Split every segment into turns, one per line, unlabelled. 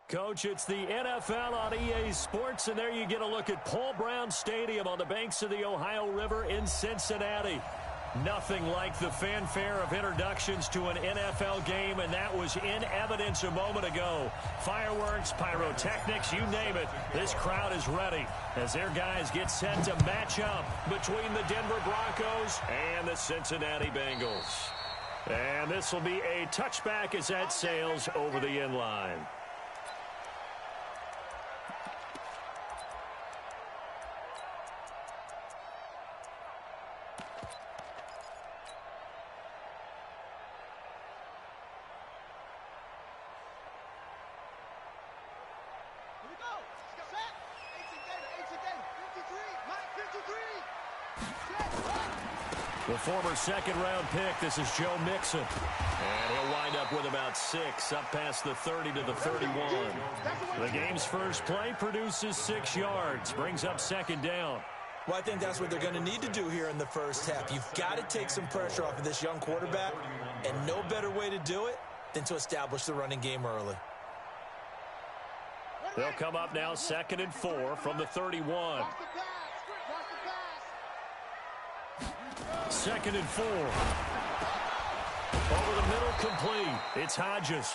Coach, it's the NFL on EA Sports, and there you get a look at Paul Brown Stadium on the banks of the Ohio River in Cincinnati. Nothing like the fanfare of introductions to an NFL game, and that was in evidence a moment ago. Fireworks, pyrotechnics, you name it. This crowd is ready as their guys get set to match up between the Denver Broncos and the Cincinnati Bengals. And this will be a touchback as that sails over the end line. The former second-round pick, this is Joe Mixon. And he'll wind up with about 6, up past the 30 to the 31. The game's first play produces 6 yards, brings up second down.
Well, I think that's what they're going to need to do here in the first half. You've got to take some pressure off of this young quarterback, and no better way to do it than to establish the running game early.
They'll come up now 2nd and 4 from the 31. 2nd and 4. Over the middle, complete. It's Hodges.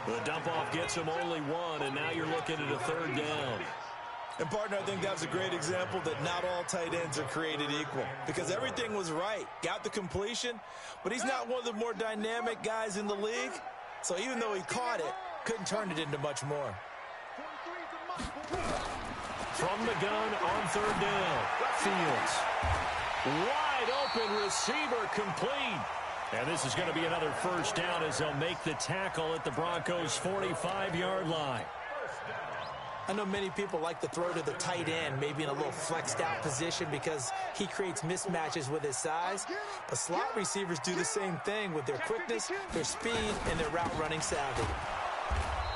The dump-off gets him only 1, and now you're looking at a 3rd down.
And, partner, I think that was a great example that not all tight ends are created equal, because everything was right. Got the completion, but he's not one of the more dynamic guys in the league. So even though he caught it, couldn't turn it into much more.
From the gun on 3rd down, Fields. Wide open receiver, complete. And this is going to be another 1st down as they'll make the tackle at the Broncos' 45-yard line.
I know many people like to throw to the tight end, maybe in a little flexed out position because he creates mismatches with his size. But slot receivers do the same thing with their quickness, their speed, and their route running savvy.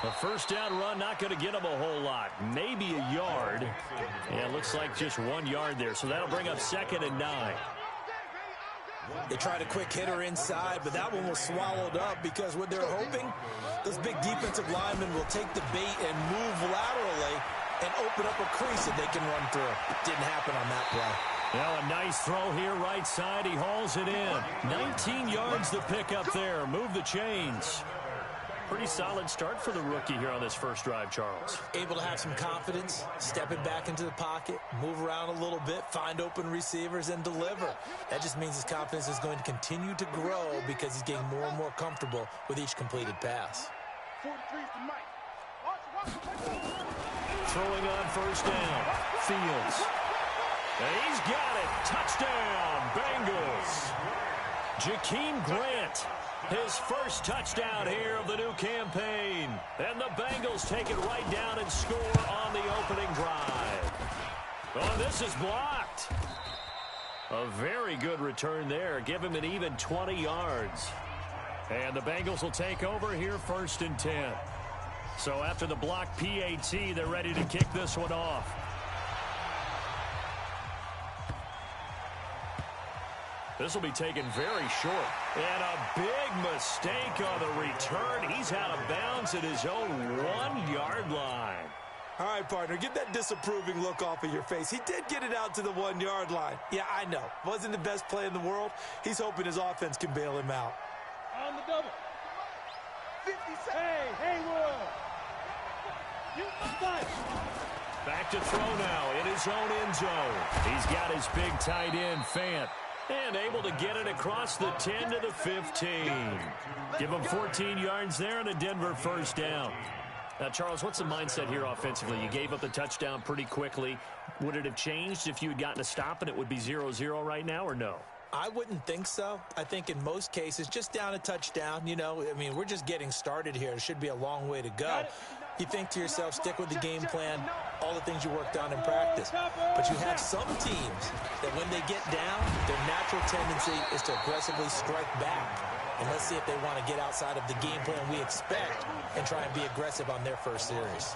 A 1st down run, not going to get him a whole lot. Maybe a yard. Yeah, it looks like just 1 yard there. So that'll bring up 2nd and 9.
They tried a quick hitter inside, but that one was swallowed up because what they're hoping, those big defensive linemen will take the bait and move laterally and open up a crease that they can run through. Didn't happen on that play.
Now a nice throw here, right side. He hauls it in. 19 yards to pick up there. Move the chains. Pretty solid start for the rookie here on this first drive, Charles.
Able to have some confidence, stepping back into the pocket, move around a little bit, find open receivers, and deliver. That just means his confidence is going to continue to grow because he's getting more and more comfortable with each completed pass.
Throwing on 1st down, Fields. And he's got it. Touchdown, Bengals. Jakeem Grant. His first touchdown here of the new campaign. And the Bengals take it right down and score on the opening drive. Oh, this is blocked. A very good return there. Give him an even 20 yards. And the Bengals will take over here 1st and 10. So after the blocked PAT, they're ready to kick this one off. This will be taken very short. And a big mistake on the return. He's out of bounds at his own 1-yard line.
All right, partner, get that disapproving look off of your face. He did get it out to the 1-yard line. Yeah, I know. Wasn't the best play in the world. He's hoping his offense can bail him out.
On the double. 57. Hey, Haywood. You punch.
Back to throw now in his own end zone. He's got his big tight end, Fant. And able to get it across the 10 to the 15. Give him 14 yards there and a Denver 1st down. Now, Charles, what's the mindset here offensively? You gave up the touchdown pretty quickly. Would it have changed if you had gotten a stop and it would be 0-0 right now, or no?
I wouldn't think so. I think in most cases, just down a touchdown, you know, I mean, we're just getting started here. It should be a long way to go. You think to yourself, stick with the game plan, all the things you worked on in practice. But you have some teams that when they get down, their natural tendency is to aggressively strike back. And let's see if they want to get outside of the game plan we expect and try and be aggressive on their first series.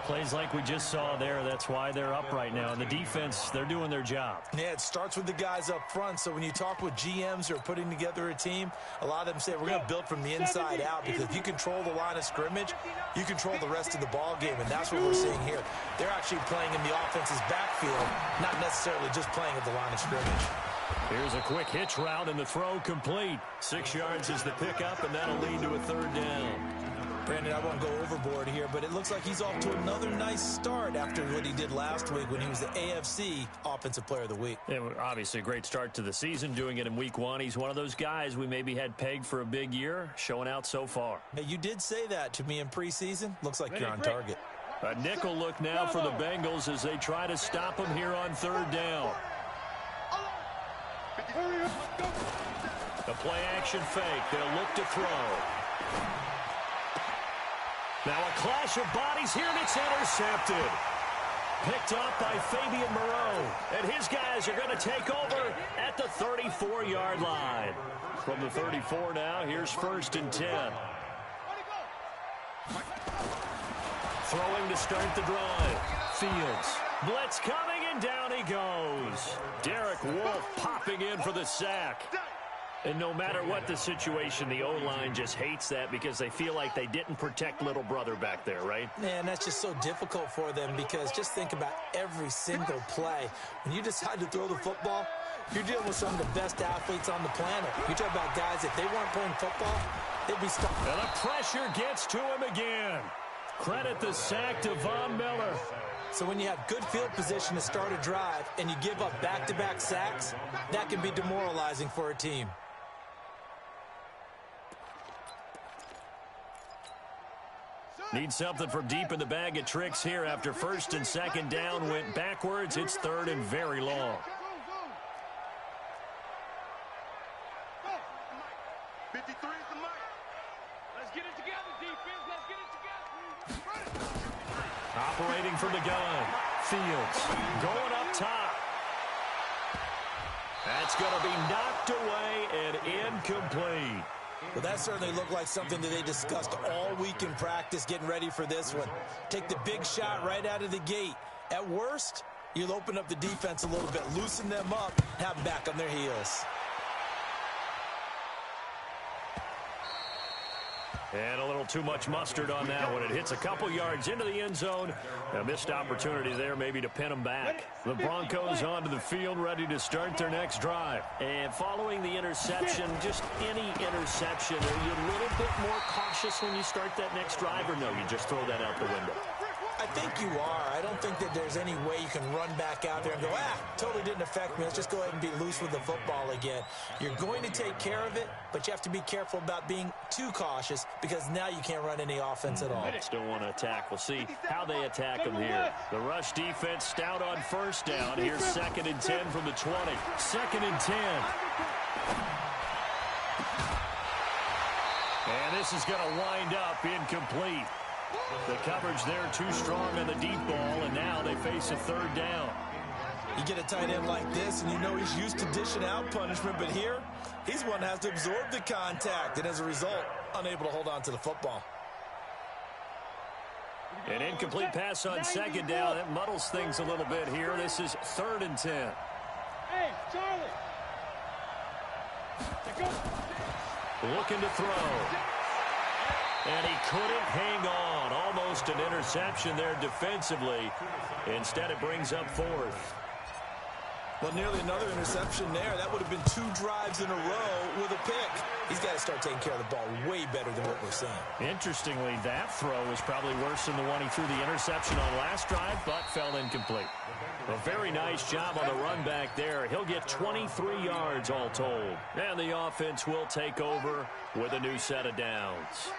Plays like we just saw there, that's why they're up right now. And the defense, they're doing their job.
Yeah, it starts with the guys up front. So when you talk with GMs who are putting together a team, a lot of them say we're going to build from the inside out, because if you control the line of scrimmage, you control the rest of the ball game, and that's what we're seeing here. They're actually playing in the offense's backfield, not necessarily just playing at the line of scrimmage.
Here's a quick hitch route, and the throw complete. 6 yards is the pickup, and that'll lead to a third down.
Brandon, I won't go overboard here, but it looks like he's off to another nice start after what he did last week when he was the AFC Offensive Player of the Week.
Yeah, obviously a great start to the season, doing it in week 1. He's one of those guys we maybe had pegged for a big year, showing out so far.
Hey, you did say that to me in preseason. Looks like you're on target.
A nickel look now for the Bengals as they try to stop him here on third down. The play action fake. They'll look to throw. Now a clash of bodies here, and it's intercepted. Picked up by Fabian Moreau. And his guys are going to take over at the 34-yard line. From the 34 now, here's 1st and 10. Throwing to start the drive. Fields. Blitz coming, and down he goes. Derek Wolfe popping in for the sack. And no matter what the situation, the O-line just hates that because they feel like they didn't protect little brother back there, right?
Man, that's just so difficult for them, because just think about every single play. When you decide to throw the football, you're dealing with some of the best athletes on the planet. You talk about guys, if they weren't playing football, they'd be stuck.
And the pressure gets to him again. Credit the sack to Von Miller.
So when you have good field position to start a drive and you give up back-to-back sacks, that can be demoralizing for a team.
Need something from deep in the bag of tricks here after 1st and 2nd down went backwards. It's 3rd and very long.
Let's get it together, defense. Let's get it together.
Operating from the gun. Fields going up top. That's going to be knocked away and incomplete.
Well, that certainly looked like something that they discussed all week in practice, getting ready for this one. Take the big shot right out of the gate. At worst, you'll open up the defense a little bit, loosen them up, have them back on their heels.
And a little too much mustard on that one. It hits a couple yards into the end zone. A missed opportunity there maybe to pin them back. The Broncos onto the field, ready to start their next drive. And following the interception, just any interception, are you a little bit more cautious when you start that next drive, or no, you just throw that out the window?
I think you are. I don't think that there's any way you can run back out there and go, totally didn't affect me. Let's just go ahead and be loose with the football again. You're going to take care of it, but you have to be careful about being too cautious, because now you can't run any offense at all.
They just don't want to attack. We'll see how they attack them here. The rush defense stout on 1st down. Here's 2nd and 10 from the 20. 2nd and 10. And this is going to wind up incomplete. The coverage there too strong on the deep ball, and now they face a 3rd down.
You get a tight end like this, and you know he's used to dishing out punishment, but here, he's one that has to absorb the contact, and as a result, unable to hold on to the football.
An incomplete pass on 2nd down. That muddles things a little bit here. This is 3rd and 10.
Hey, Charlie.
Looking to throw. And he couldn't hang on. Almost an interception there defensively. Instead, it brings up 4th.
Well, nearly another interception there. That would have been 2 drives in a row with a pick. He's got to start taking care of the ball way better than what we're seeing.
Interestingly, that throw was probably worse than the one he threw the interception on last drive, but fell incomplete. A very nice job on the run back there. He'll get 23 yards all told. And the offense will take over with a new set of downs.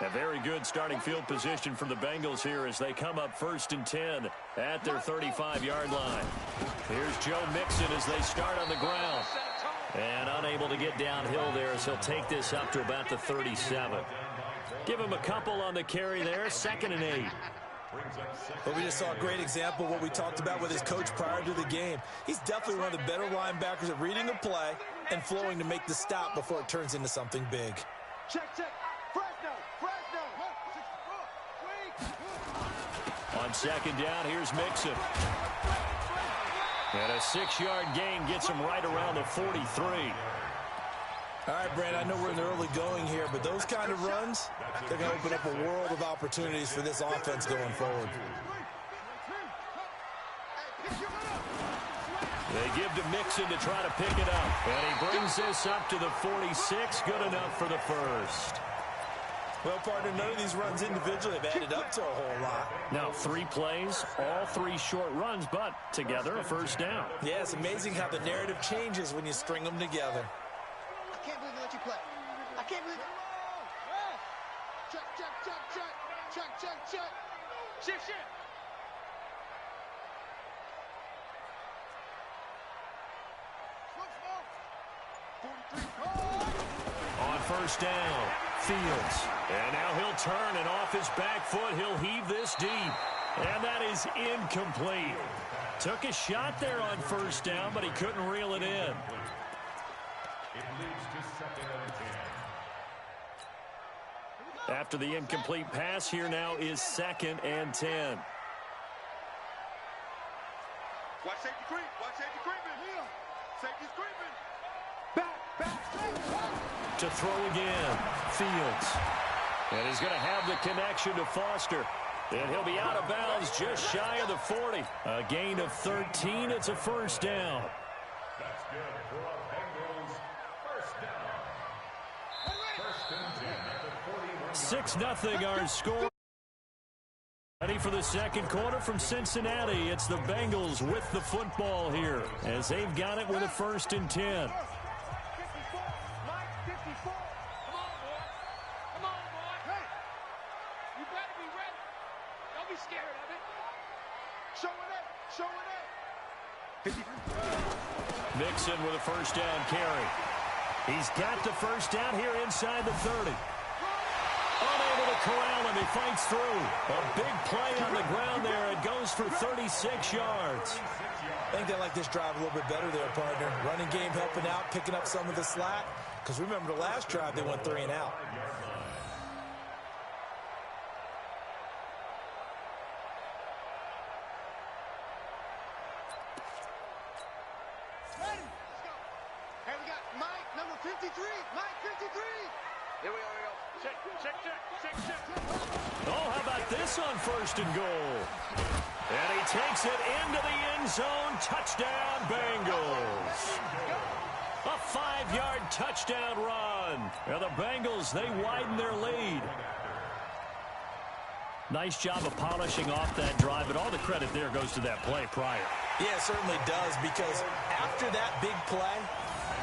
A very good starting field position for the Bengals here as they come up 1st and 10 at their 35-yard line. Here's Joe Mixon as they start on the ground. And unable to get downhill there as he'll take this up to about the 37. Give him a couple on the carry there, 2nd and 8.
But we just saw a great example of what we talked about with his coach prior to the game. He's definitely one of the better linebackers at reading a play and flowing to make the stop before it turns into something big.
Check.
On second down, here's Mixon. And a 6-yard gain gets him right around the 43.
All right, Brand, I know we're in the early going here, but those kind of runs, they're going to open up a world of opportunities for this offense going forward.
They give to Mixon to try to pick it up. And he brings this up to the 46. Good enough for the first.
Well, partner, none of these runs individually have added up to a whole lot.
Now, 3 plays, all 3 short runs, but together a first down.
Yeah, it's amazing how the narrative changes when you string them together.
I can't believe they let you play. I can't believe it. Check, check, check, check. Check, check, check.
Shift, shift.
On first down, Fields. And now he'll turn, and off his back foot, he'll heave this deep. And that is incomplete. Took a shot there on first down, but he couldn't reel it in. After the incomplete pass, here now is 2nd and 10.
Watch safety creep. Watch safety creeping. Safety's creeping.
To throw again, Fields. And he's going to have the connection to Foster. And he'll be out of bounds just shy of the 40. A gain of 13. It's a first down.
That's good for a Bengals first down.
6-0 our score. Ready for the second quarter from Cincinnati. It's the Bengals with the football here as they've got it with a 1st and 10. Mixon with a first down carry. He's got the first down here inside the 30. Unable to corral him. He fights through. A big play on the ground there. It goes for 36 yards.
I think they like this drive a little bit better there, partner. Running game helping out, picking up some of the slack. Because remember the last drive, they went 3 and out.
Oh, how about this on 1st and goal? And he takes it into the end zone. Touchdown, Bengals. A 5-yard touchdown run. And the Bengals, they widen their lead. Nice job of polishing off that drive, but all the credit there goes to that play prior.
Yeah, it certainly does, because after that big play,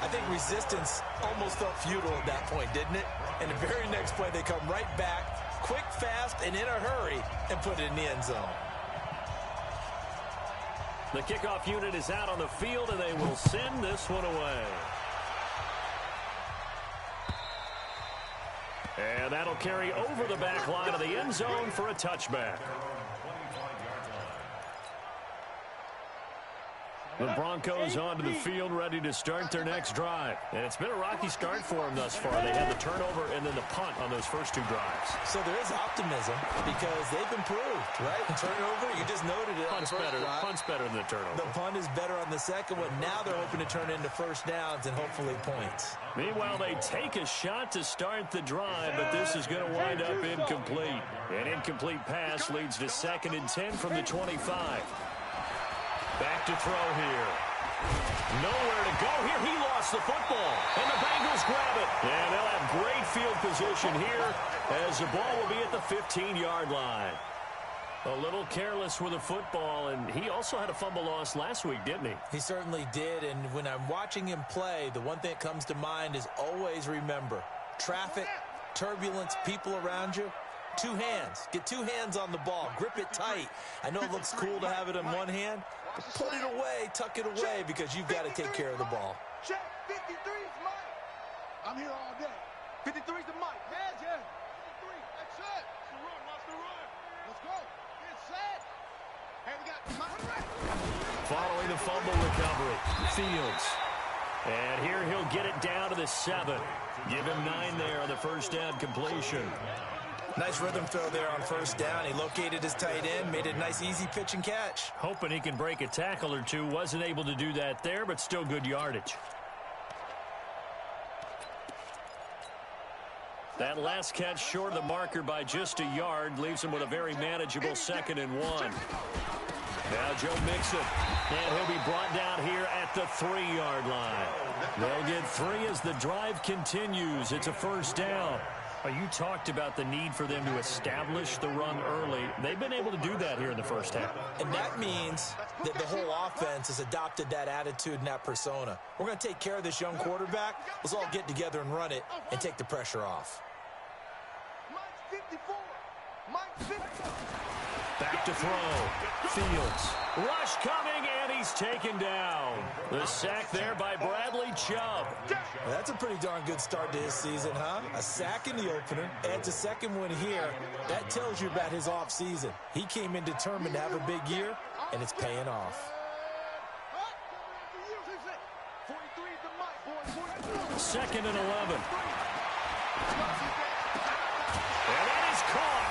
I think resistance almost felt futile at that point, didn't it? And the very next play, they come right back, quick, fast, and in a hurry, and put it in the end zone.
The kickoff unit is out on the field, and they will send this one away. And that'll carry over the back line of the end zone for a touchback. The Broncos onto the field, ready to start their next drive. And it's been a rocky start for them thus far. They had the turnover and then the punt on those first 2 drives.
So there is optimism because they've improved, right? Turnover, you just noted it.
Punt's better than the turnover.
The punt is better on the second one. Now they're hoping to turn into first downs and hopefully points.
Meanwhile, they take a shot to start the drive, but this is going to wind up incomplete. An incomplete pass leads to 2nd and 10 from the 25. Back to throw here. Nowhere to go here. He lost the football. And the Bengals grab it. And they'll have great field position here as the ball will be at the 15-yard line. A little careless with the football, and he also had a fumble loss last week, didn't he?
He certainly did, and when I'm watching him play, the one thing that comes to mind is always remember, traffic, turbulence, people around you, 2 hands. Get 2 hands on the ball. Grip it tight. I know it looks cool to have it in one hand, but put it away, tuck it away, because you've got to take care of the ball.
Check. 53 is Mike. I'm here all day. 53 is the Mike. Hands, yeah. 53. That's it.
Watch the run. Watch the run.
Let's go. Get set. Hey, we got Mike.
Following the fumble recovery, Fields. And here he'll get it down to the 7. Give him 9 there on the first down completion.
Nice rhythm throw there on first down. He located his tight end, made it a nice, easy pitch and catch.
Hoping he can break a tackle or two. Wasn't able to do that there, but still good yardage. That last catch short of the marker by just a yard leaves him with a very manageable 2nd and 1. Now Joe Mixon, and he'll be brought down here at the 3-yard line. They'll get 3 as the drive continues. It's a first down. You talked about the need for them to establish the run early. They've been able to do that here in the first half.
And that means that the whole offense has adopted that attitude and that persona. We're going to take care of this young quarterback. Let's all get together and run it and take the pressure off.
Mike 54. Mike 54.
Back to throw. Fields. Rush coming, and he's taken down. The sack there by Bradley Chubb.
Well, that's a pretty darn good start to his season, huh? A sack in the opener, adds a second one here. That tells you about his offseason. He came in determined to have a big year, and it's paying off.
2nd and 11. And that is caught.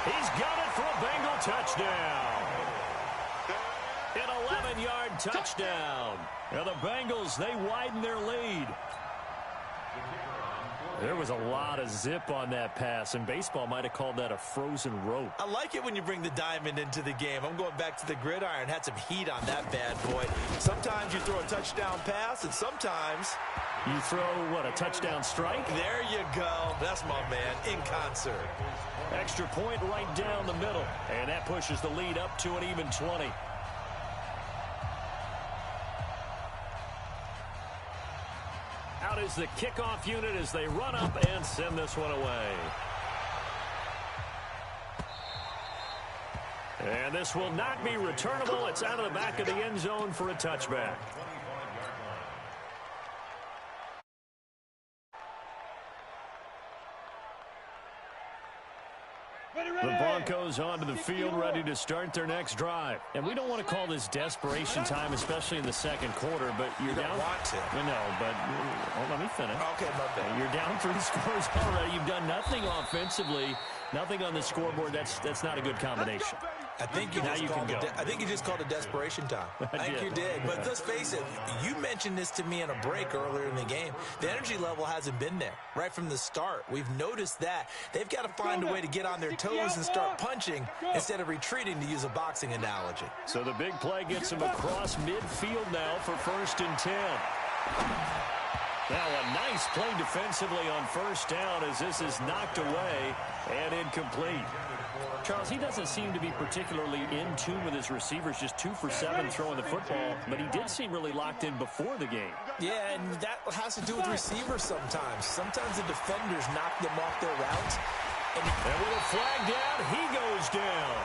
He's got it for a Bengal touchdown. An 11-yard touchdown. Now the Bengals, they widen their lead. There was a lot of zip on that pass, and baseball might have called that a frozen rope.
I like it when you bring the diamond into the game. I'm going back to the gridiron. Had some heat on that bad boy. Sometimes you throw a touchdown pass, and sometimes
you throw, what, a touchdown strike?
There you go. That's my man, in concert.
Extra point right down the middle, and that pushes the lead up to an even 20. Out is the kickoff unit as they run up and send this one away. And this will not be returnable. It's out of the back of the end zone for a touchback. The Broncos onto the field, ready to start their next drive. And we don't want to call this desperation time, especially in the second quarter, but you're down.
You don't want to.
No, but let me finish.
Okay, my bad.
You're down 3 scores already. You've done nothing offensively, nothing on the scoreboard. That's not a good combination.
I think you just called it desperation time. I think you did. But let's face it, you mentioned this to me in a break earlier in the game. The energy level hasn't been there right from the start. We've noticed that. They've got to find a way to get on their toes and start punching instead of retreating, to use a boxing analogy.
So the big play gets him across midfield now for 1st and 10. Now a nice play defensively on first down as this is knocked away and incomplete. Charles, he doesn't seem to be particularly in tune with his receivers, just 2 for 7 throwing the football, but he did seem really locked in before the game.
Yeah, and that has to do with receivers sometimes. Sometimes the defenders knock them off their routes.
And with a flag down, he goes down.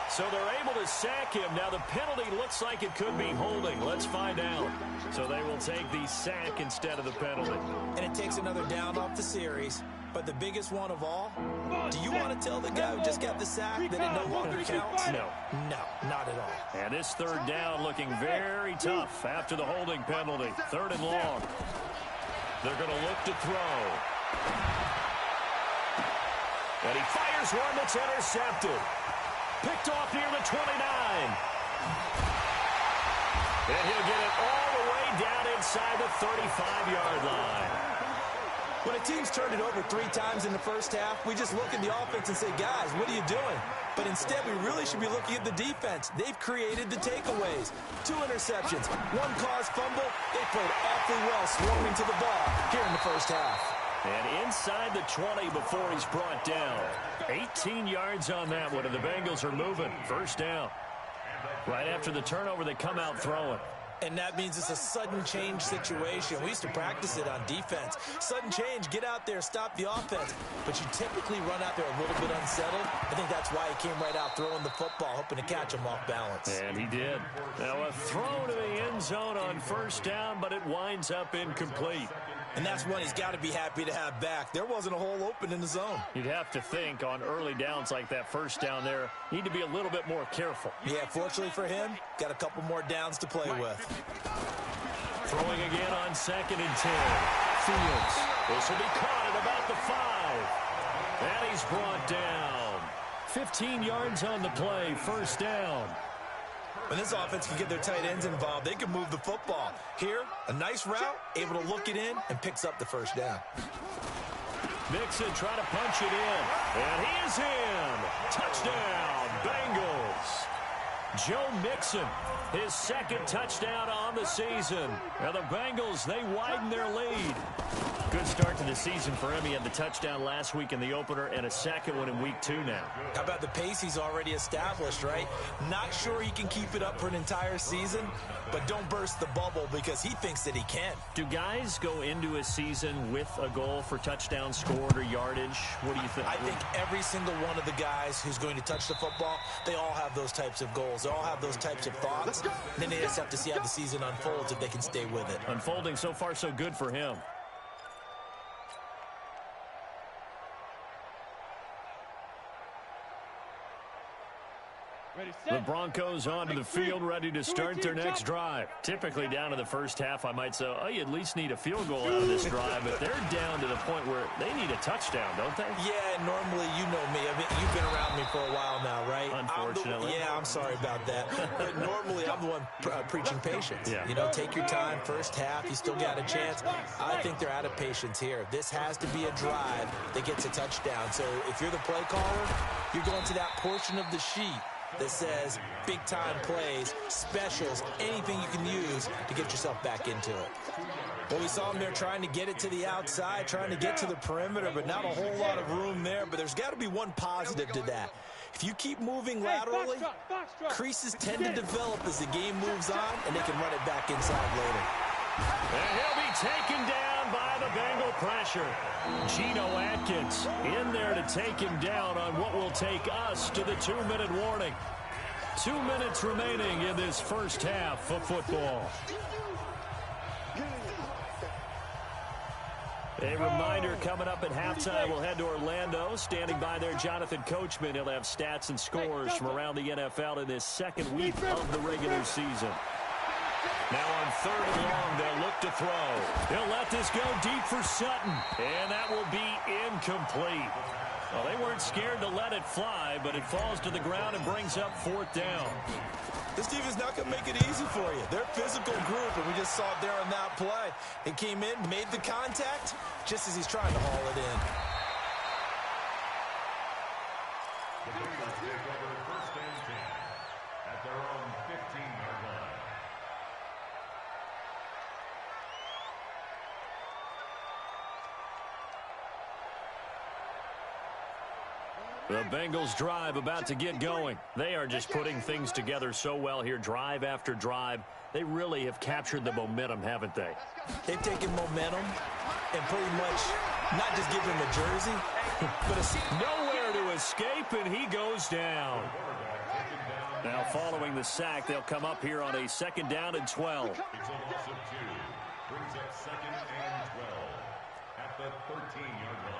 So they're able to sack him. Now the penalty looks like it could be holding. Let's find out. So they will take the sack instead of the penalty.
And it takes another down off the series. But the biggest one of all, do you want to tell the guy who just got the sack that it no longer counts?
No.
No, not at all.
And this 3rd down looking very tough after the holding penalty. 3rd and long. They're going to look to throw. And he fires one that's intercepted. Picked off near the 29. And he'll get it all the way down inside the 35-yard line.
When a team's turned it over 3 times in the first half, we just look at the offense and say, guys, what are you doing? But instead, we really should be looking at the defense. They've created the takeaways. 2 interceptions, 1 caused fumble. They played awfully well swarming to the ball here in the first half.
And inside the 20 before he's brought down. 18 yards on that one, and the Bengals are moving. First down. Right after the turnover, they come out throwing.
And that means it's a sudden change situation. We used to practice it on defense. Sudden change, get out there, stop the offense. But you typically run out there a little bit unsettled. I think that's why he came right out throwing the football, hoping to catch him off balance.
And he did. Now a throw to the end zone on first down, but it winds up incomplete.
And that's one he's got to be happy to have back. There wasn't a hole open in the zone.
You'd have to think on early downs like that first down there, need to be a little bit more careful.
Yeah, fortunately for him, got a couple more downs to play with.
Throwing again on 2nd and 10. Fields. This will be caught at about the 5. And he's brought down. 15 yards on the play, first down.
When this offense can get their tight ends involved, they can move the football. Here, a nice route, able to look it in, and picks up the first down.
Mixon trying to punch it in. And he is in. Touchdown, Bengals. Joe Mixon, his second touchdown on the season. Now the Bengals, they widen their lead. Good start to the season for him. He had the touchdown last week in the opener and a second one in week 2 now.
How about the pace he's already established, right? Not sure he can keep it up for an entire season, but don't burst the bubble because he thinks that he can.
Do guys go into a season with a goal for touchdown scored or yardage? What do you think?
I think every single one of the guys who's going to touch the football, they all have those types of goals. They all have those types of thoughts. Then they just have to see how the season unfolds if they can stay with it.
Unfolding so far so good for him. The Broncos onto the field, ready to start their next drive. Typically down to the first half, I might say, oh, you at least need a field goal out of this drive, but they're down to the point where they need a touchdown, don't they?
Yeah, normally, you know me. I mean, you've been around me for a while now, right?
Unfortunately.
I'm sorry about that. But normally, I'm the one preaching patience.
Yeah.
You know, take your time. First half, you still got a chance. I think they're out of patience here. This has to be a drive that gets a touchdown. So if you're the play caller, you're going to that portion of the sheet that says big-time plays, specials, anything you can use to get yourself back into it. Well, we saw him there trying to get it to the outside, trying to get to the perimeter, but not a whole lot of room there. But there's got to be one positive to that. If you keep moving laterally, creases tend to develop as the game moves on, and they can run it back inside later.
And he'll be taken down by the Bengal pressure. Geno Atkins in there to take him down on what will take us to the 2-minute warning. 2 minutes remaining in this first half of football. A reminder coming up at halftime, we'll head to Orlando. Standing by there, Jonathan Coachman. He'll have stats and scores from around the NFL in this second week of the regular season. Now on 3rd and long, they'll look to throw. He'll let this go deep for Sutton, and that will be incomplete. Well, they weren't scared to let it fly, but it falls to the ground and brings up 4th down.
This defense not going to make it easy for you. They're a physical group, and we just saw it there on that play. It came in, made the contact, just as he's trying to haul it in.
The Bengals take over 1st and 10 at their own 15-yard line.
The Bengals drive about to get going. They are just putting things together so well here, drive after drive. They really have captured the momentum, haven't they?
They've taken momentum and pretty much not just given him a jersey, but
nowhere to escape, and he goes down. Now, following the sack, they'll come up here on a 2nd down and 12.
It's a loss of 2. Brings up 2nd and 12 at the 13-yard line.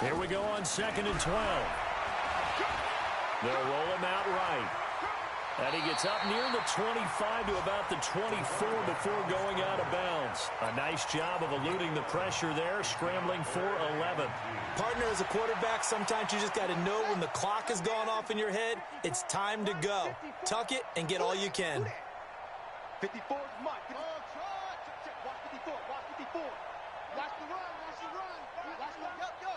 Here we go on 2nd and 12. They'll roll him out right. And he gets up near the 25 to about the 24 before going out of bounds. A nice job of eluding the pressure there, scrambling for 11.
Partner, as a quarterback, sometimes you just got to know when the clock has gone off in your head, it's time to go. Tuck it and get all you can.
54 is Mike. Watch 54. Watch 54. Watch the run. Watch the run. Watch the go.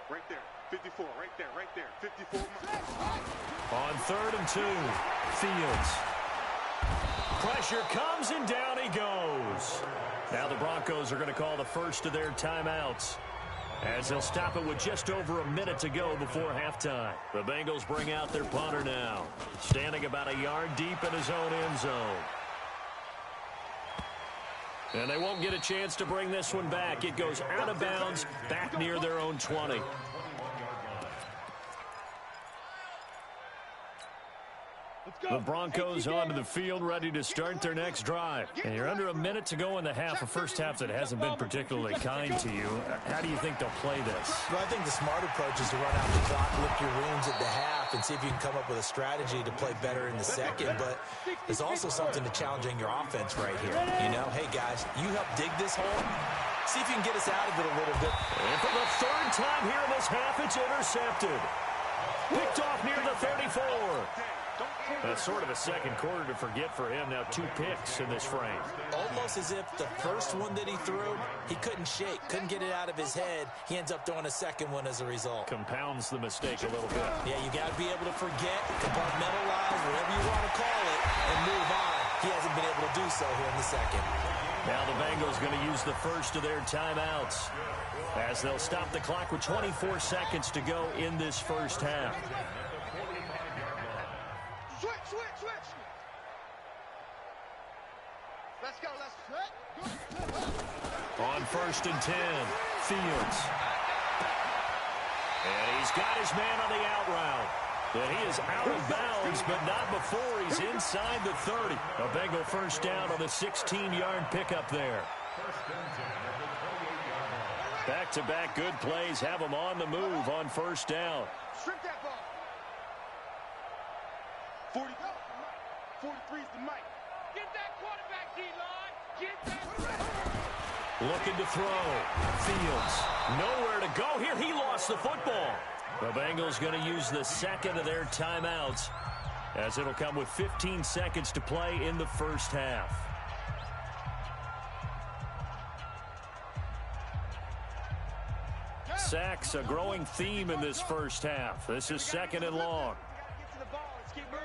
Right there. 54. Right there. Right there. 54.
On 3rd and 2, Fields. Pressure comes, and down he goes. Now the Broncos are going to call the first of their timeouts, as they'll stop it with just over a minute to go before halftime. The Bengals bring out their punter now, standing about a yard deep in his own end zone. And they won't get a chance to bring this one back. It goes out of bounds, back near their own 20. The Broncos onto the field, ready to start their next drive. And you're under a minute to go in the half, a first half that hasn't been particularly kind to you. How do you think they'll play this?
Well, I think the smart approach is to run out the clock, lick your wounds at the half, and see if you can come up with a strategy to play better in the second. But there's also something to challenging your offense right here. You know, hey, guys, you help dig this hole. See if you can get us out of it a little bit.
And for the third time here in this half, it's intercepted. Picked off near the 34. That's sort of a second quarter to forget for him. Now 2 picks in this frame.
Almost as if the first one that he threw, he couldn't shake, couldn't get it out of his head. He ends up throwing a second one as a result.
Compounds the mistake a little bit.
Yeah, you got to be able to forget, compartmentalize, whatever you want to call it, and move on. He hasn't been able to do so here in the second.
Now the Bengals going to use the first of their timeouts as they'll stop the clock with 24 seconds to go in this first half.
Switch. Let's go,
On 1st and 10, Fields. And he's got his man on the out route. And he is out of bounds, but not before he's inside the 30. A Bengal first down on the 16-yard pickup there. Back-to-back good plays have him on the move on first down.
Strip that ball. 43's the mic.
Get that quarterback, D-line. Get that.
Looking to throw. Fields. Nowhere to go here. He lost the football. The Bengals going to use the second of their timeouts as it'll come with 15 seconds to play in the first half. Sacks, a growing theme in this first half. This is 2nd and long.
Get to the ball. Let's keep moving.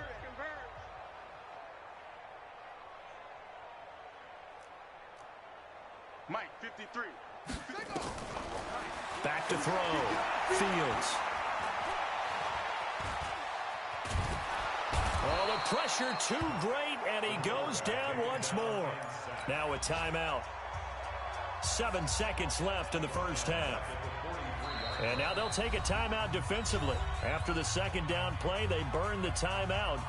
Mike, 53.
Back to throw. Fields. Oh, the pressure too great, and he goes down once more. Now a timeout. 7 seconds left in the first half. And now they'll take a timeout defensively. After the second down play, they burn the timeout,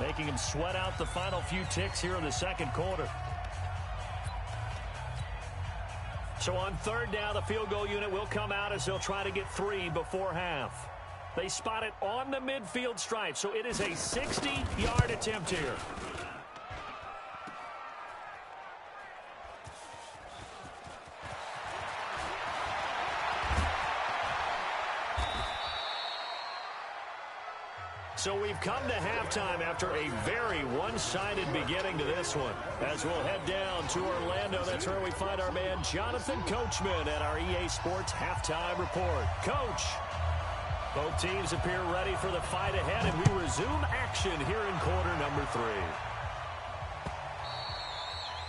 making them sweat out the final few ticks here in the second quarter. So on third down, the field goal unit will come out as they'll try to get 3 before half. They spot it on the midfield stripe, so it is a 60-yard attempt here. So we've come to halftime after a very one-sided beginning to this one. As we'll head down to Orlando, that's where we find our man Jonathan Coachman at our EA Sports Halftime Report. Coach, both teams appear ready for the fight ahead, and we resume action here in quarter number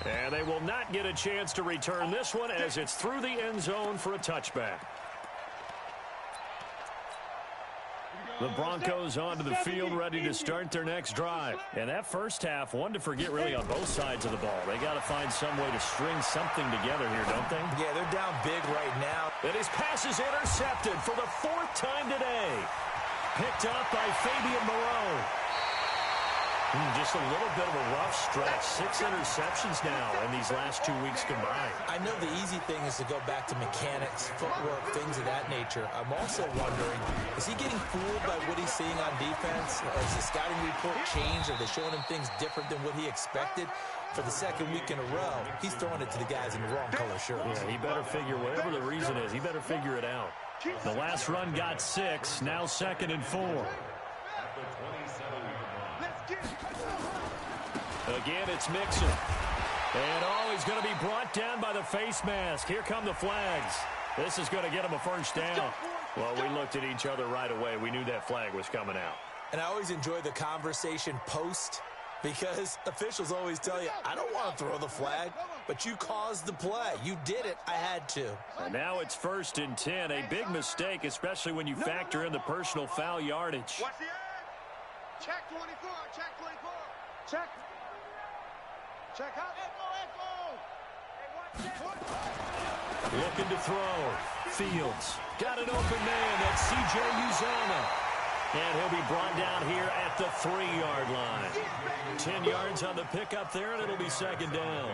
3. And they will not get a chance to return this one as it's through the end zone for a touchback. The Broncos onto the field, ready to start their next drive. And that first half, one to forget really on both sides of the ball. They got to find some way to string something together here, don't they?
Yeah, they're down big right now.
And his pass is intercepted for the 4th time today. Picked up by Fabian Moreau. Just a little bit of a rough stretch. 6 interceptions now in these last 2 weeks combined.
I know the easy thing is to go back to mechanics, footwork, things of that nature. I'm also wondering, is he getting fooled by what he's seeing on defense? Or has the scouting report changed? Are they showing him things different than what he expected? For the second week in a row, he's throwing it to the guys in the wrong color shirts.
Yeah, he better figure, whatever the reason is, he better figure it out. The last run got 6, now 2nd and 4. Again, it's Mixon. And, he's going to be brought down by the face mask. Here come the flags. This is going to get him a first down. Well, we looked at each other right away. We knew that flag was coming out.
And I always enjoy the conversation post because officials always tell you, I don't want to throw the flag, but you caused the play. You did it. I had to.
And now it's 1st and 10. A big mistake, especially when you factor in the personal foul yardage.
Watch the edge. Check 24. Check 24. Check. Check out.
Looking to throw. Fields. Got an open man. That's C.J. Uzomah. And he'll be brought down here at the 3-yard line. 10 yards on the pickup there, and it'll be second down.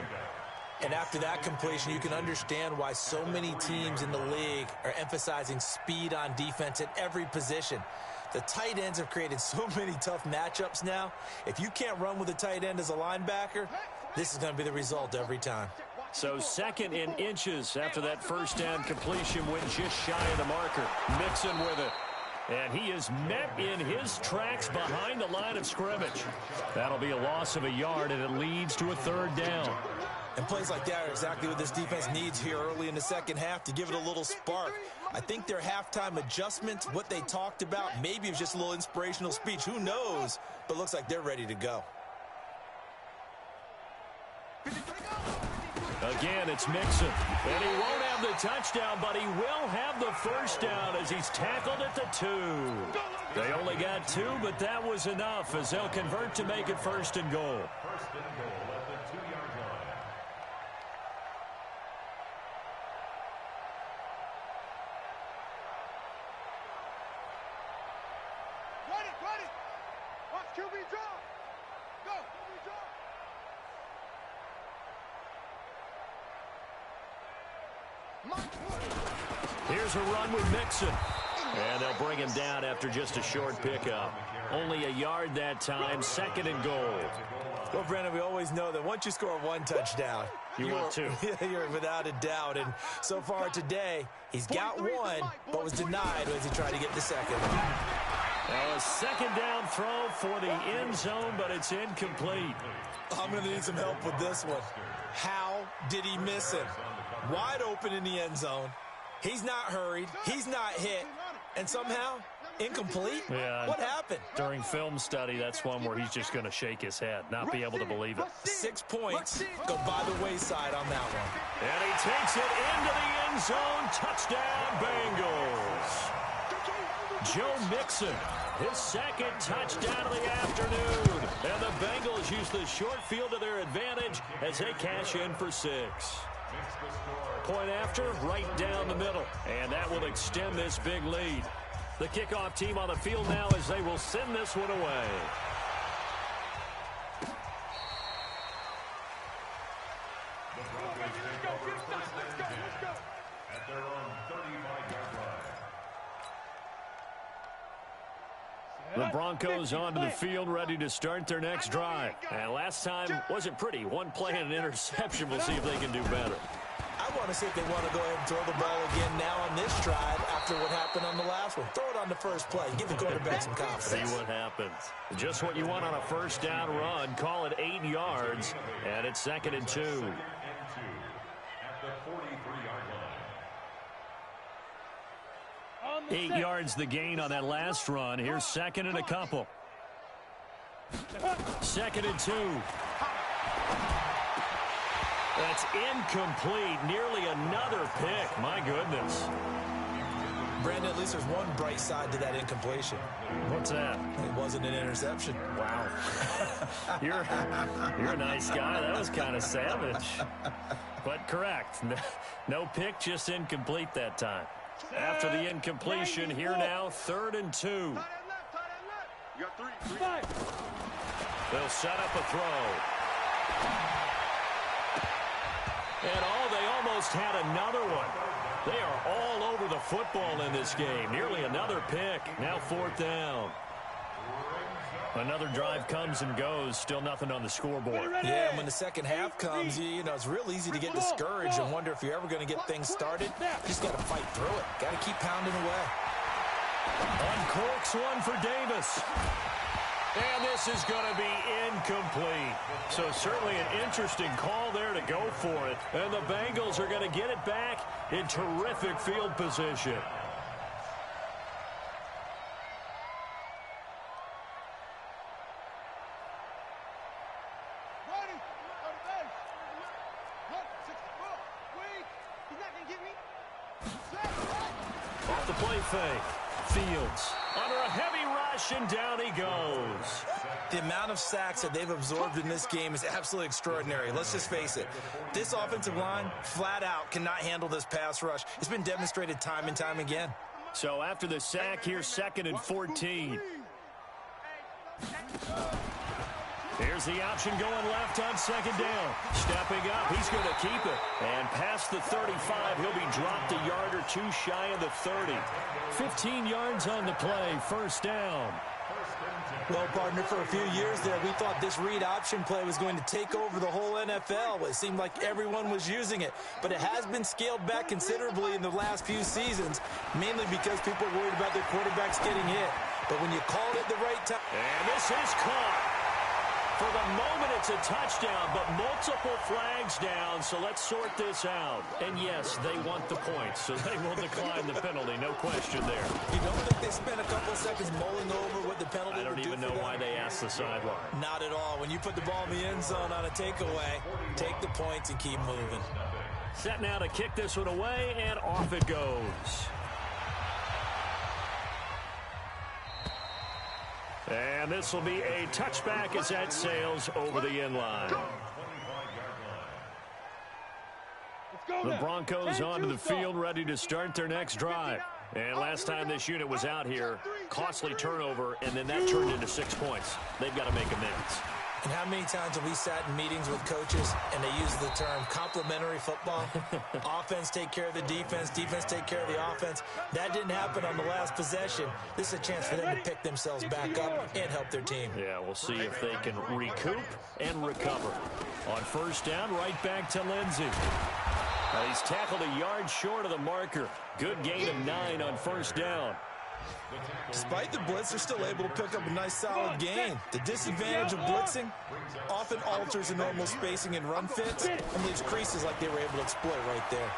And after that completion, you can understand why so many teams in the league are emphasizing speed on defense at every position. The tight ends have created so many tough matchups now. If you can't run with a tight end as a linebacker, this is going to be the result every time.
So second in inches after that first down completion went just shy of the marker. Mixon with it. And he is met in his tracks behind the line of scrimmage. That'll be a loss of a yard, and it leads to a third down.
And plays like that are exactly what this defense needs here early in the second half to give it a little spark. I think their halftime adjustments, what they talked about, maybe it was just a little inspirational speech. Who knows? But looks like they're ready to go.
Again, it's Mixon. And he won't have the touchdown, but he will have the first down as he's tackled at the 2. They only got 2, but that was enough as they'll convert to make it first and goal.
First and goal at the 2-yard line.
Run it. Watch QB draw. Go, QB draw.
Here's a run with Mixon. And they'll bring him down after just a short pickup. Only a yard that time, second and goal.
Well, Brandon, we always know that once you score one touchdown,
You want two.
You're without a doubt. And so far today, he's got one, but was denied as he tried to get the second.
Now a second down throw for the end zone, but it's incomplete.
I'm going to need some help with this one. How did he miss him? Wide open in the end zone. He's not hurried. He's not hit. And somehow, incomplete?
Yeah.
What happened?
During film study, that's one where he's just going to shake his head, not be able to believe it.
6 points go by the wayside on that one.
And he takes it into the end zone. Touchdown, Bengals. Joe Mixon, his second touchdown of the afternoon. And the Bengals use the short field to their advantage as they cash in for 6. Point after, right down the middle. And that will extend this big lead. The kickoff team on the field now as they will send this one away.
At their own 35-yard line.
The Broncos onto the field, ready to start their next drive. And last time wasn't pretty. One play and an interception. We'll see if they can do better.
I want to see if they want to go ahead and throw the ball again now on this drive after what happened on the last one. Throw it on the first play. Give the quarterback some confidence.
See what happens. Just what you want on a first down run. Call it 8 yards, and it's second and 2.
At the 43-yard line.
8 yards the gain on that last run. Here's second and a couple. Second and 2. That's incomplete. Nearly another pick. My goodness.
Brandon, at least there's one bright side to that incompletion.
What's that?
It wasn't an interception.
Wow. You're a nice guy. That was kind of savage. But correct. No pick, just incomplete that time. After the incompletion, here now, third and 2.
You got 3.
They'll set up a throw. And they almost had another one. They are all over the football in this game. Nearly another pick. Now fourth down. Another drive comes and goes. Still nothing on the scoreboard.
Yeah, and when the second half comes, you know, it's real easy to get discouraged and wonder if you're ever going to get things started. You just got to fight through it. Got to keep pounding away.
Uncorks one for Davis. And this is going to be incomplete. So certainly an interesting call there to go for it. And the Bengals are going to get it back in terrific field position. Off the play fake. Fields under a heavy rush, and down he goes.
The amount of sacks that they've absorbed in this game is absolutely extraordinary. Let's just face it. This offensive line, flat out, cannot handle this pass rush. It's been demonstrated time and time again.
So after the sack, here's 2nd and 14. Here's the option going left on 2nd down. Stepping up, he's going to keep it. And past the 35, he'll be dropped a yard or two shy of the 30. 15 yards on the play, 1st down.
Well, partner, for a few years there, we thought this read option play was going to take over the whole NFL. It seemed like everyone was using it. But it has been scaled back considerably in the last few seasons, mainly because people are worried about their quarterbacks getting hit. But when you called it the right time...
And this is caught. For the moment, it's a touchdown, but multiple flags down, so let's sort this out. And yes, they want the points, so they will decline the penalty, no question there.
You don't think they spent a couple seconds mulling over what the penalty would do?
I don't even know why they asked the sideline.
Not at all. When you put the ball in the end zone on a takeaway, take the points and keep moving.
Set now to kick this one away, and off it goes. And this will be a touchback as that sails over the end line. The Broncos onto the field, ready to start their next drive. And last time this unit was out here, costly turnover, and then that turned into 6 points. They've got to make amends.
And how many times have we sat in meetings with coaches and they use the term complementary football? Offense take care of the defense, defense take care of the offense. That didn't happen on the last possession. This is a chance for them to pick themselves back up and help their team.
Yeah, we'll see if they can recoup and recover. On 1st down, right back to Lindsey. He's tackled a yard short of the marker. Good gain of 9 on 1st down.
Despite the blitz, they're still able to pick up a nice solid gain. The disadvantage of blitzing often alters the normal spacing and run fits and leaves creases like they were able to exploit right there.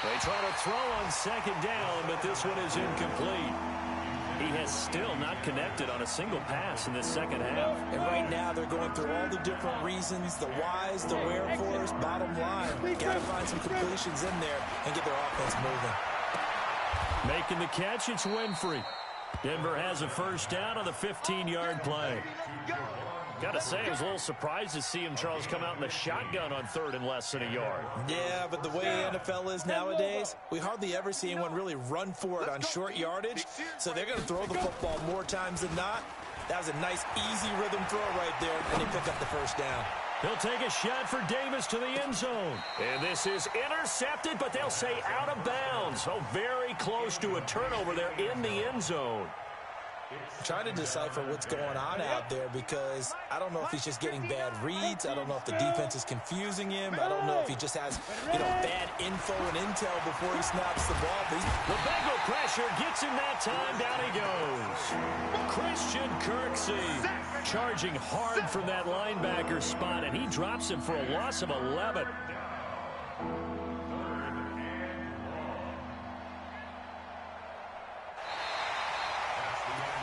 They try to throw on 2nd down, but this one is incomplete. He has still not connected on a single pass in this second half.
And right now they're going through all the different reasons, the whys, the wherefores. Bottom line, got to find some completions in there and get their offense moving.
Making the catch, it's Winfrey. Denver has a 1st down on the 15-yard play. Got to say, I was a little surprised to see him, Charles, come out in the shotgun on 3rd and less than a yard.
Yeah, but the way the NFL is nowadays, we hardly ever see anyone really run for it on short yardage, so they're going to throw the football more times than not. That was a nice, easy rhythm throw right there, and they pick up the 1st down.
He'll take a shot for Davis to the end zone. And this is intercepted, but they'll say out of bounds. So very close to a turnover there in the end zone.
Trying to decipher what's going on out there because I don't know if he's just getting bad reads. I don't know if the defense is confusing him. I don't know if he just has, bad info and intel before he snaps the ball. But
the Bengal pressure gets him that time. Down he goes. Christian Kirksey charging hard from that linebacker spot, and he drops him for a loss of 11.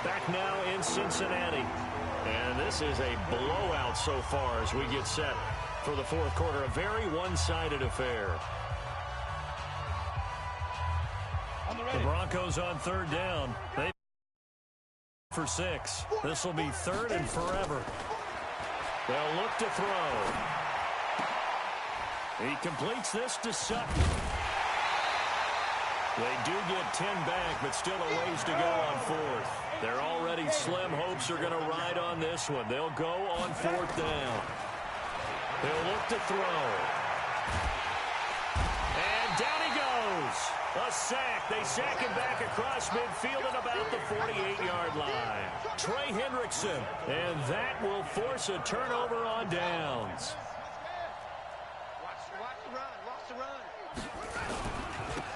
Back now in Cincinnati. And this is a blowout so far as we get set for the 4th quarter. A very one-sided affair. The Broncos on 3rd down. They for 6. This will be 3rd and forever. They'll look to throw. He completes this to Sutton. They do get 10 back, but still a ways to go on 4th. They're already slim hopes are going to ride on this one. They'll go on 4th down. They'll look to throw. And down he goes. A sack. They sack him back across midfield at about the 48-yard line. Trey Hendrickson. And that will force a turnover on downs.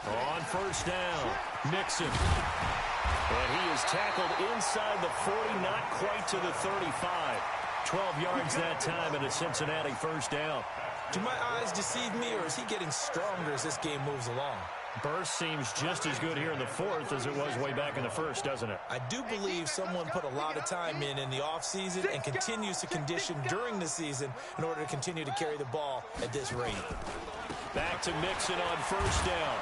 On 1st down, Nixon. And he is tackled inside the 40, not quite to the 35. 12 yards that time and a Cincinnati 1st down.
Do my eyes deceive me, or is he getting stronger as this game moves along?
Burst seems just as good here in the 4th as it was way back in the 1st, doesn't it?
I do believe someone put a lot of time in the offseason and continues to condition during the season in order to continue to carry the ball at this rate.
Back to Mixon on 1st down.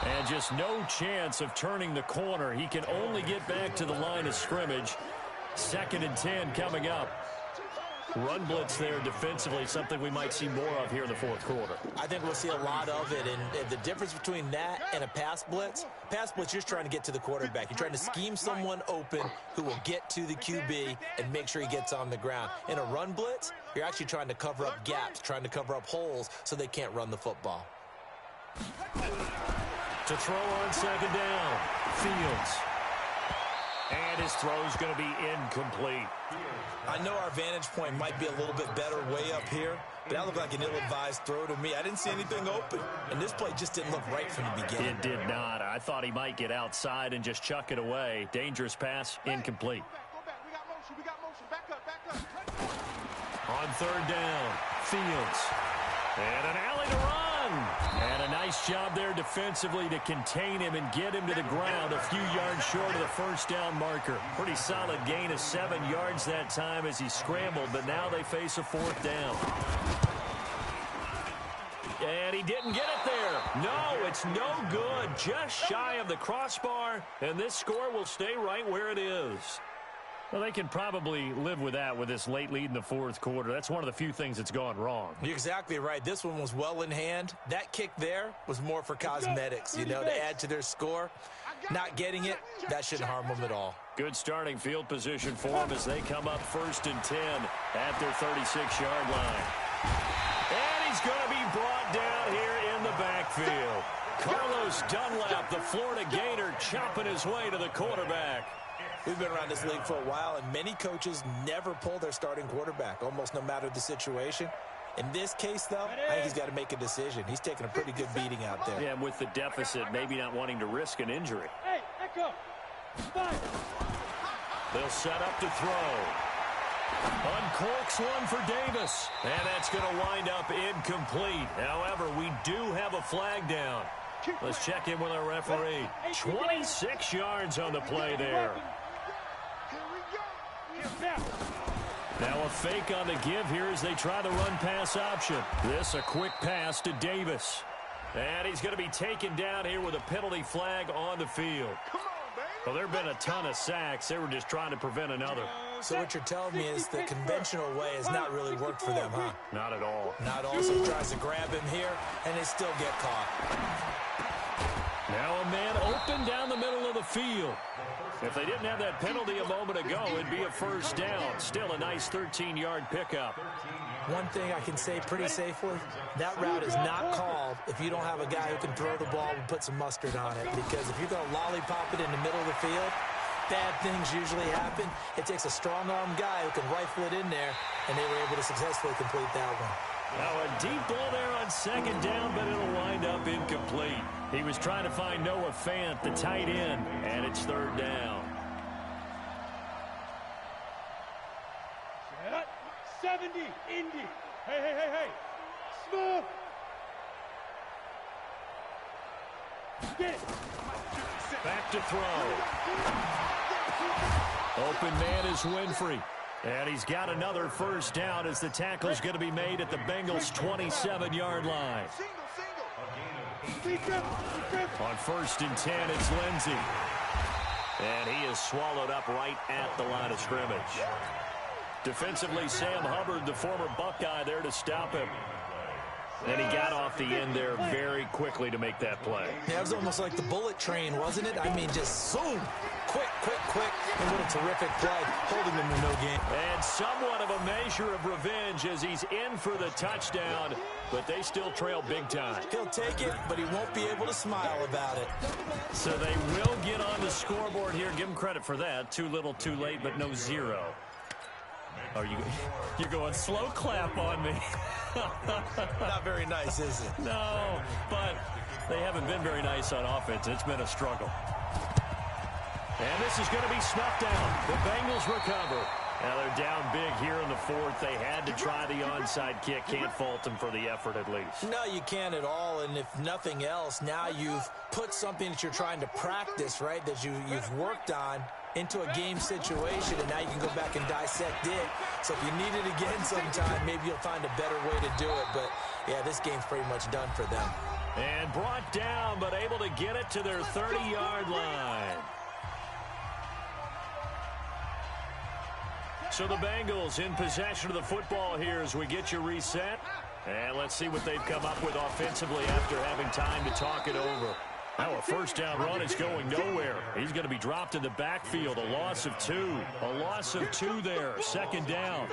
And just no chance of turning the corner. He can only get back to the line of scrimmage. 2nd and 10 coming up. Run blitz there defensively, something we might see more of here in the fourth quarter.
I think we'll see a lot of it, and the difference between that and a pass blitz, you're just trying to get to the quarterback. You're trying to scheme someone open who will get to the QB and make sure he gets on the ground. In a run blitz, you're actually trying to cover up gaps, trying to cover up holes so they can't run the football.
To throw on second down, Fields. And his throw's going to be incomplete.
I know our vantage point might be a little bit better way up here, but that looked like an ill-advised throw to me. I didn't see anything open, and this play just didn't look right from the beginning.
It did not. I thought he might get outside and just chuck it away. Dangerous pass, incomplete.
Go back. We got motion. Back up.
On third down, Fields. And an alley to run. And a nice job there defensively to contain him and get him to the ground a few yards short of the first down marker. Pretty solid gain of 7 yards that time as he scrambled, but now they face a fourth down. And he didn't get it there. No, it's no good. Just shy of the crossbar, and this score will stay right where it is. Well, they can probably live with that with this late lead in the fourth quarter. That's one of the few things that's gone wrong.
You're exactly right. This one was well in hand. That kick there was more for cosmetics, to add to their score. Not getting it, that shouldn't harm them at all.
Good starting field position for them as they come up 1st and 10 at their 36-yard line. And he's going to be brought down here in the backfield. Carlos Dunlap, the Florida Gator, chopping his way to the quarterback.
We've been around this league for a while, and many coaches never pull their starting quarterback, almost no matter the situation. In this case, though, I think he's got to make a decision. He's taking a pretty good beating out there.
Yeah, with the deficit, maybe not wanting to risk an injury.
Hey, echo. Fire.
They'll set up to throw. Uncorks one for Davis, and that's going to wind up incomplete. However, we do have a flag down. Let's check in with our referee. 26 yards on the play there. Now a fake on the give here as they try the run-pass option. This a quick pass to Davis. And he's going to be taken down here with a penalty flag on the field. Well, there have been a ton of sacks. They were just trying to prevent another.
So what you're telling me is the conventional way has not really worked for them, huh?
Not at all.
Not all. So he tries to grab him here, and they still get caught.
Now a man open down the middle of the field. If they didn't have that penalty a moment ago, it'd be a first down. Still a nice 13-yard pickup.
One thing I can say pretty safely, that route is not called if you don't have a guy who can throw the ball and put some mustard on it. Because if you're going to lollipop it in the middle of the field, bad things usually happen. It takes a strong-arm guy who can rifle it in there, and they were able to successfully complete that one.
Now a deep ball there on second down, but it'll wind up incomplete. He was trying to find Noah Fant, the tight end, and it's third down.
70, Indy. Hey. Smooth. Get it.
Back to throw. Open man is Winfrey. And he's got another first down as the tackle's going to be made at the Bengals' 27-yard line. On 1st and 10, it's Lindsey. And he is swallowed up right at the line of scrimmage. Defensively, Sam Hubbard, the former Buckeye, there to stop him. And he got off the end there very quickly to make that play.
Yeah, it was almost like the bullet train, wasn't it? I mean, just zoom, quick. And what a terrific play, holding them to no gain.
And somewhat of a measure of revenge as he's in for the touchdown, but they still trail big time.
He'll take it, but he won't be able to smile about it.
So they will get on the scoreboard here. Give him credit for that. Too little, too late, but no zero. Oh, you're going slow clap on me.
Not very nice, is it?
No, but they haven't been very nice on offense. It's been a struggle. And this is going to be snuffed out. The Bengals recover. Now they're down big here in the fourth. They had to try the onside kick. Can't fault them for the effort at least.
No, you can't at all. And if nothing else, now you've put something that you're trying to practice, right, that you've worked on into a game situation, and now you can go back and dissect it. So if you need it again sometime, maybe you'll find a better way to do it. But, yeah, this game's pretty much done for them.
And brought down, but able to get it to their 30-yard line. So the Bengals in possession of the football here as we get you reset. And let's see what they've come up with offensively after having time to talk it over. Now a first down run is going nowhere. He's going to be dropped in the backfield. A loss of 2. A loss of 2 there. Second down.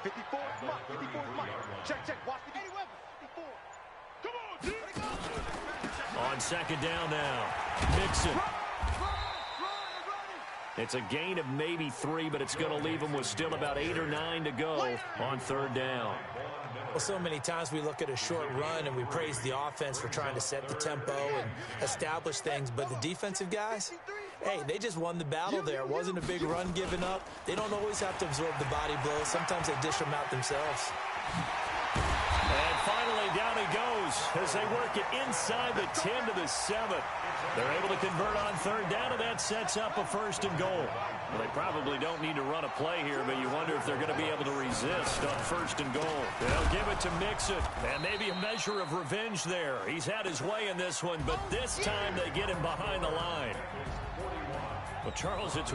54, Mike. 54, Mike. Check. Watch 54. Come on,
On second down now. Mixon. It's a gain of maybe 3, but it's going to leave them with still about 8 or 9 to go on third down.
Well, so many times we look at a short run and we praise the offense for trying to set the tempo and establish things, but the defensive guys, hey, they just won the battle there. It wasn't a big run given up. They don't always have to absorb the body blows. Sometimes they dish them out themselves.
And finally, down he goes as they work it inside the 10 to the 7. They're able to convert on third down, and that sets up a 1st and goal. Well, they probably don't need to run a play here, but you wonder if they're going to be able to resist on 1st and goal. They'll give it to Mixon, and maybe a measure of revenge there. He's had his way in this one, but this time they get him behind the line. Well, Charles, it's